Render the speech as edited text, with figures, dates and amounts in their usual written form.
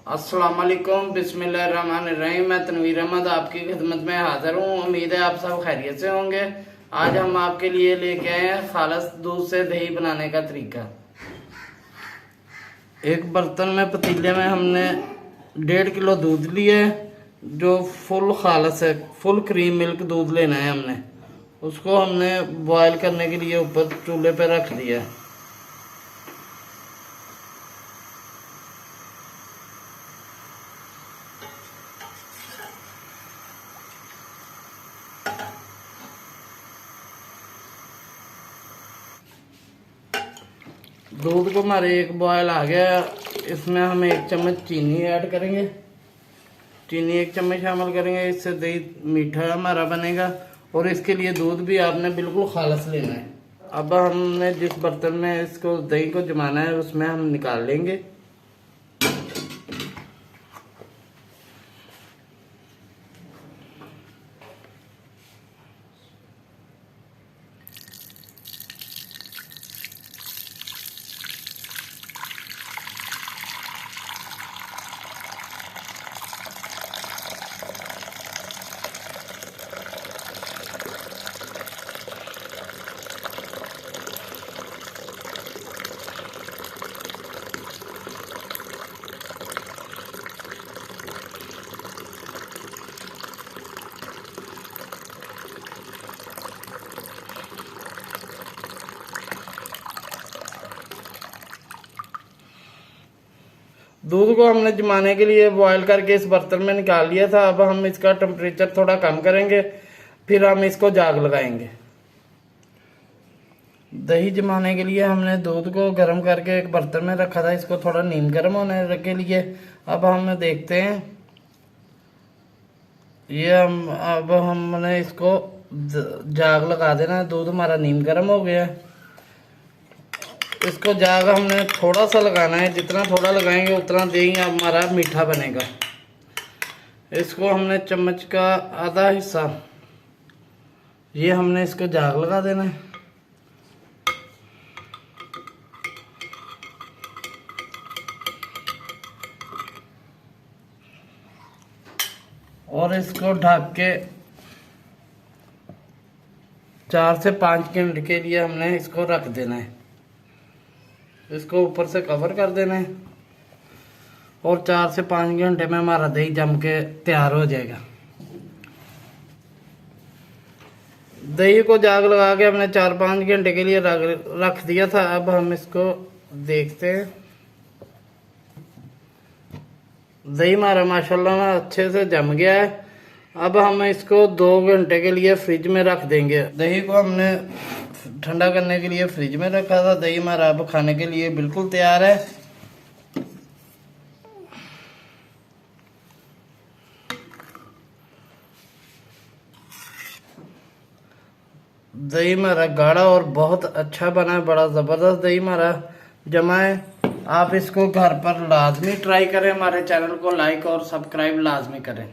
अस्सलाम वालेकुम, बिस्मिल्लाहिर्रहमानिर्रहीम। मैं तनवीर अहमद आपकी खिदमत में हाजिर हूँ। उम्मीद है आप सब खैरियत से होंगे। आज हम आपके लिए लेके आए हैं खालस दूध से दही बनाने का तरीका। एक बर्तन में पतीले में हमने 1.5 किलो दूध लिया है, जो फुल खालस है। फुल क्रीम मिल्क दूध लेना है हमने। उसको हमने बॉयल करने के लिए ऊपर चूल्हे पर रख दिया है। दूध को हमारे एक बॉयल आ गया। इसमें हम 1 चम्मच चीनी ऐड करेंगे। चीनी 1 चम्मच शामिल करेंगे, इससे दही मीठा हमारा बनेगा। और इसके लिए दूध भी आपने बिल्कुल खालस लेना है। अब हमने जिस बर्तन में इसको दही को जमाना है उसमें हम निकाल लेंगे। दूध को हमने जमाने के लिए बॉयल करके इस बर्तन में निकाल लिया था। अब हम इसका टेम्परेचर थोड़ा कम करेंगे, फिर हम इसको जाग लगाएंगे। दही जमाने के लिए हमने दूध को गर्म करके एक बर्तन में रखा था, इसको थोड़ा नीम गर्म होने के लिए। अब हम देखते हैं अब हमने इसको जाग लगा देना है। दूध हमारा नीम गर्म हो गया है। इसको जाग हमने थोड़ा सा लगाना है, जितना थोड़ा लगाएंगे उतना दही हमारा मीठा बनेगा। इसको हमने चम्मच का आधा हिस्सा ये हमने इसको जाग लगा देना है। और इसको ढक के 4 से 5 घंटे के लिए हमने इसको रख देना है। इसको ऊपर से कवर कर देना है और 4 से 5 घंटे में हमारा दही जम के तैयार हो जाएगा। दही को जाग लगा के हमने 4-5 घंटे के लिए रख दिया था। अब हम इसको देखते हैं। दही हमारा माशाल्लाह अच्छे से जम गया है। अब हम इसको 2 घंटे के लिए फ्रिज में रख देंगे। दही को हमने ठंडा करने के लिए फ्रिज में रखा था। दही हमारा अब खाने के लिए बिल्कुल तैयार है। दही हमारा गाढ़ा और बहुत अच्छा बना है, बड़ा ज़बरदस्त दही हमारा जमा है। आप इसको घर पर लाजमी ट्राई करें। हमारे चैनल को लाइक और सब्सक्राइब लाजमी करें।